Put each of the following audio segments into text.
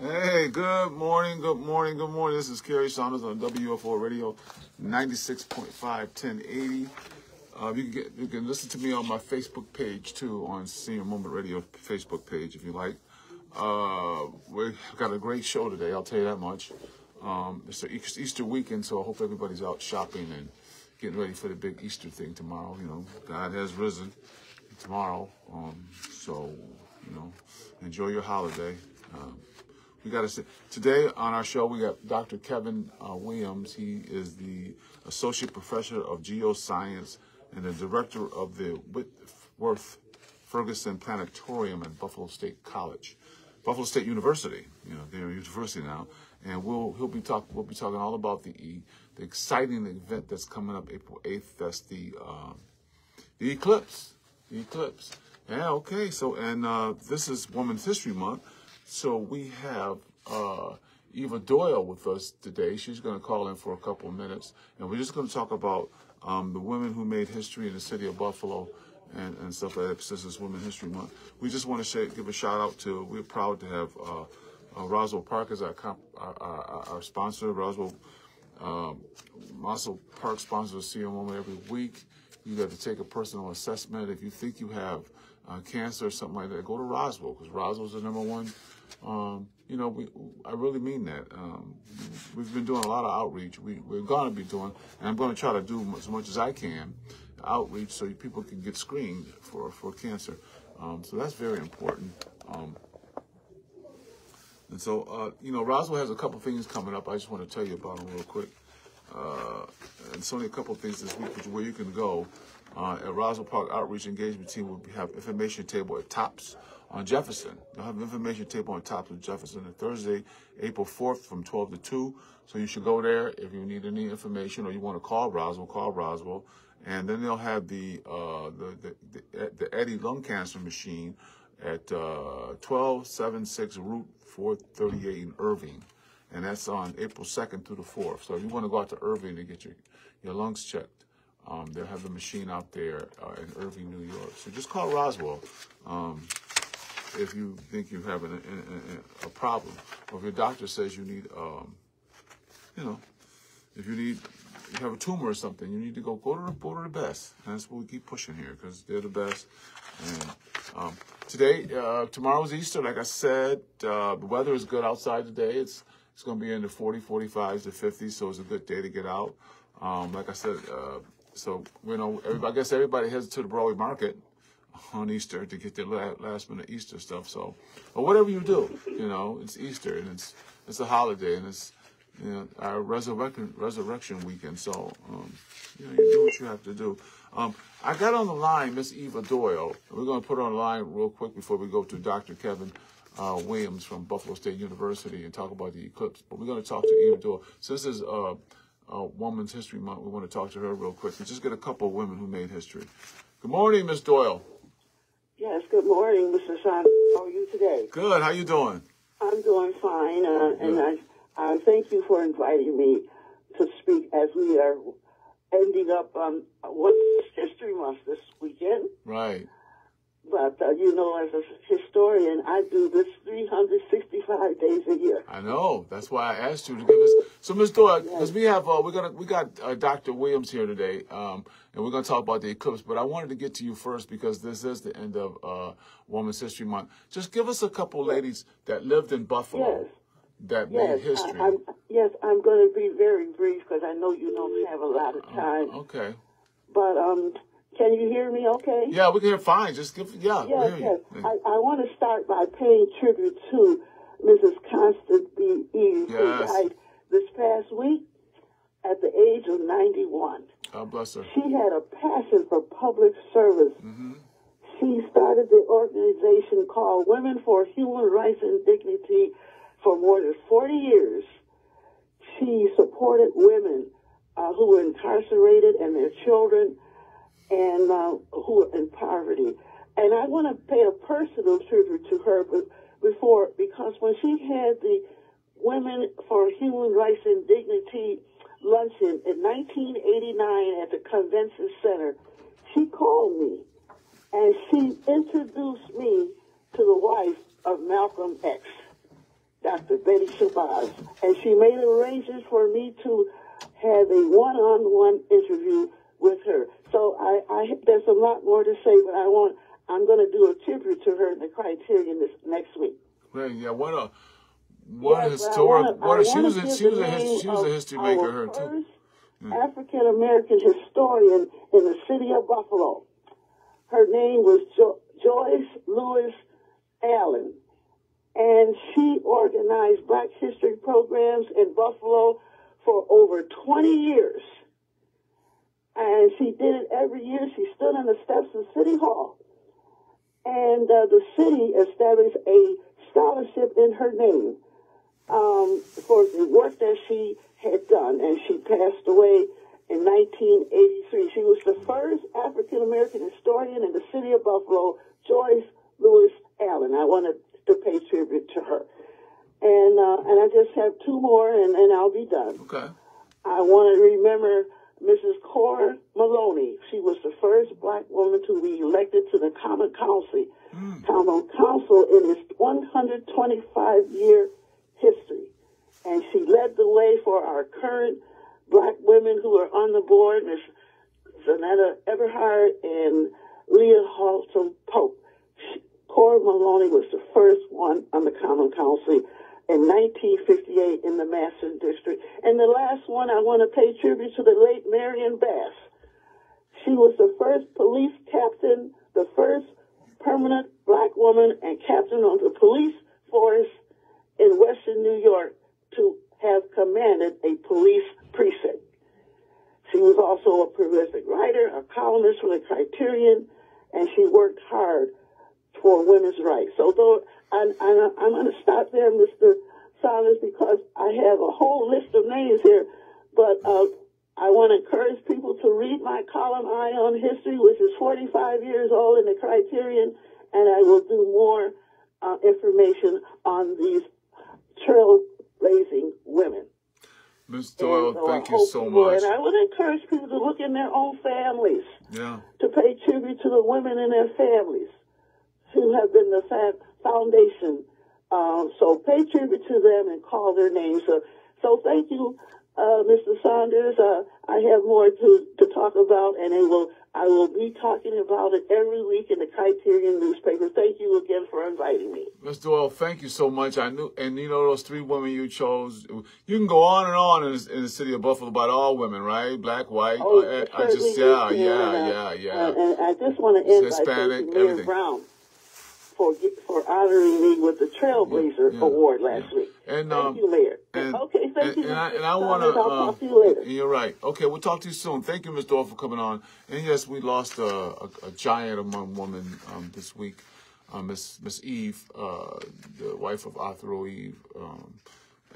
Hey, good morning. This is Kerry Saunders on WUFO Radio, 96.5, 1080. You can listen to me on my Facebook page too, on Senior Moment Radio Facebook page if you like. We've got a great show today, I'll tell you that much. It's the Easter weekend, so I hope everybody's out shopping and getting ready for the big Easter thing tomorrow. You know, God has risen tomorrow, so you know, enjoy your holiday. We got to today on our show. We got Dr. Kevin Williams. He is the associate professor of geoscience and the director of the Whitworth Ferguson Planetarium at Buffalo State University. You know, they're a university now, and we'll be talking all about the exciting event that's coming up April 8th. That's the Eclipse. The Eclipse. Yeah. Okay. So this is Women's History Month. So we have Eva Doyle with us today. She's going to call in for a couple of minutes, and we're just going to talk about the women who made history in the city of Buffalo and stuff like that. Since it's Women's History Month, we just want to give a shout out to. We're proud to have Roswell Park as our sponsor. Roswell Park sponsors See a Woman every week. You got to take a personal assessment. If you think you have cancer or something like that, go to Roswell, because Roswell's the number one. You know, I really mean that. We've been doing a lot of outreach. We're going to be doing, and I'm going to try to do as much as I can, outreach so people can get screened for cancer. So that's very important. And so, you know, Roswell has a couple things coming up. I just want to tell you about them real quick. And it's only a couple of things this week where you can go. At Roswell Park Outreach Engagement Team will have information table at Tops on Jefferson. They'll have information table on Tops on Jefferson on Thursday, April 4th from 12 to 2. So you should go there if you need any information or you want to call Roswell. And then they'll have the Eddie lung cancer machine at 1276 Route 438 in Irving. And that's on April 2nd through the 4th. So if you want to go out to Irving to get your lungs checked, they'll have the machine out there in Irving, New York. So just call Roswell if you think you have a problem, or if your doctor says you need, you know, if you have a tumor or something, you need to go to the best. And that's what we keep pushing here, because they're the best. And tomorrow's Easter, like I said. The weather is good outside today. It's going to be in the 45s to 50s, so it's a good day to get out. Like I said. So, you know, I guess everybody heads to the Broadway Market on Easter to get their last minute Easter stuff. So, or whatever you do, you know, it's Easter and it's a holiday and it's, you know, our resurrection weekend. So, you know, you do what you have to do. I got on the line Miss Eva Doyle. We're going to put her on the line real quick before we go to Dr. Kevin Williams from Buffalo State University and talk about the eclipse. But we're going to talk to Eva Doyle. So this is Women's History Month. We want to talk to her real quick and just get a couple of women who made history. Good morning, Miss Doyle. Yes, good morning, Mr. Saunders. How are you today? Good. How you doing? I'm doing fine, and I thank you for inviting me to speak as we are ending up on Women's History Month this weekend. Right. But, you know, as a historian, I do this 365 days a year. I know. That's why I asked you to give us. So, Ms. Doyle, because we got Dr. Williams here today, and we're going to talk about the eclipse. But I wanted to get to you first because this is the end of Women's History Month. Just give us a couple ladies that lived in Buffalo that made history. I'm going to be very brief because I know you don't have a lot of time. Okay. But can you hear me okay? Yeah, we can hear fine. Just give, Yes. I want to start by paying tribute to Mrs. Constance B. Eves, who died this past week at the age of 91. God bless her. She had a passion for public service. Mm-hmm. She started the organization called Women for Human Rights and Dignity for more than 40 years. She supported women who were incarcerated and their children, and who are in poverty. And I want to pay a personal tribute to her because when she had the Women for Human Rights and Dignity luncheon in 1989 at the Convention Center, she called me and she introduced me to the wife of Malcolm X, Dr. Betty Shabazz, and she made arrangements for me to have a one-on-one interview with her. So there's a lot more to say, but I'm going to do a tribute to her in the Criterion this next week. Right, yeah, what a historic, she was a history maker, her too. African American historian in the city of Buffalo. Her name was Joyce Lewis Allen, and she organized Black History programs in Buffalo for over 20 years. And she did it every year. She stood on the steps of City Hall, and the city established a scholarship in her name for the work that she had done, and she passed away in 1983. She was the first African-American historian in the city of Buffalo, Joyce Lewis Allen. I wanted to pay tribute to her. And I just have two more, and I'll be done. Okay. I want to remember Mrs. Cora Maloney. She was the first Black woman to be elected to the Common Council. Common Council in its 125-year history. And she led the way for our current Black women who are on the board, Ms. Zanetta Everhart and Leah Halton Pope. Cora Maloney was the first one on the Common Council in 1958 in the Madison District. And the last one, I want to pay tribute to the late Marion Bass. She was the first police captain, the first permanent Black woman and captain of the police force in Western New York to have commanded a police precinct. She was also a prolific writer, a columnist for the Criterion, and she worked hard for women's rights. So though I'm going to stop there, Mr. Saunders, because I have a whole list of names here, but I want to encourage people to read my column, Eye on History, which is 45 years old in the Criterion, and I will do more information on these trailblazing women. Ms. Doyle, thank you so much. And I would encourage people to look in their own families, to pay tribute to the women in their families who have been the foundation. So pay tribute to them and call their names. So thank you, Mr. Saunders. I have more to talk about, and I will be talking about it every week in the Criterion newspaper. Thank you again for inviting me. Ms. Doyle, thank you so much. I knew, and you know, those three women you chose, you can go on and on in the city of Buffalo about all women, right? Black, white, yeah. And I just want to end Hispanic, by thanking Mayor Brown for honoring me with the Trailblazer Award last week. And, thank you, Mayor. Okay, thank you. And I want to. I'll talk to you later. You're right. Okay, we'll talk to you soon. Thank you, Ms. Doyle, for coming on. And yes, we lost a giant among women this week. Miss Eve, the wife of Arthur Eve,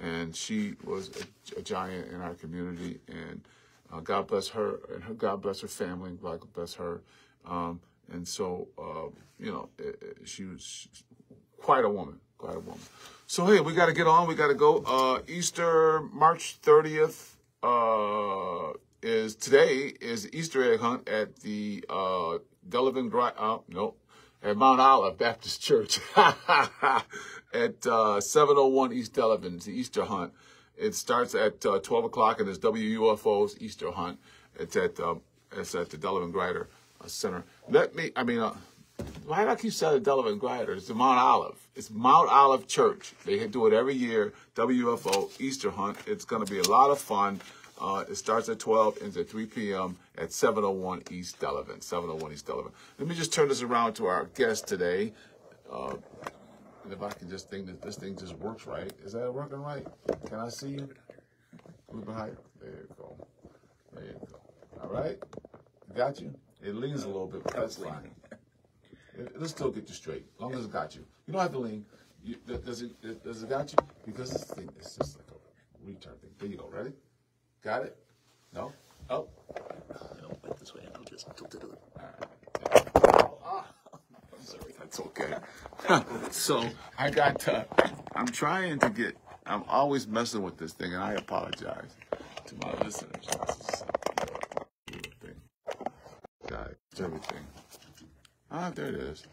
and she was a giant in our community. And God bless her, and God bless her family, and God bless her. And so, you know, she was quite a woman, So, hey, we got to get on. We got to go. Easter, March 30th, is Easter egg hunt at the at Mount Olive Baptist Church at 701 East Delavan. It's the Easter hunt. It starts at 12 o'clock, and it's WUFO's Easter hunt. It's at the Delavan Grider Center. Why do I keep saying Delavan Grider? It's the Mount Olive. It's Mount Olive Church. They do it every year, WFO Easter hunt. It's going to be a lot of fun. It starts at 12, ends at 3 p.m. at 701 East Delavan. 701 East Delavan. Let me just turn this around to our guest today. And if I can just think that this thing just works right. Is that working right? Can I see you? A little bit higher. There you go. There you go. All right? Got you? It leans a little bit, but that's fine. It'll still get you straight, as long as it got you. You don't have to lean. Does it got you? Because this thing is just like a return thing. There you go. Ready? Got it? No? Oh. No, went this way. I'll just tilt it a little. All right. I'm sorry. That's okay. So I'm trying to get, I'm always messing with this thing, and I apologize to my listeners. Got it. Everything. Ah, there it is.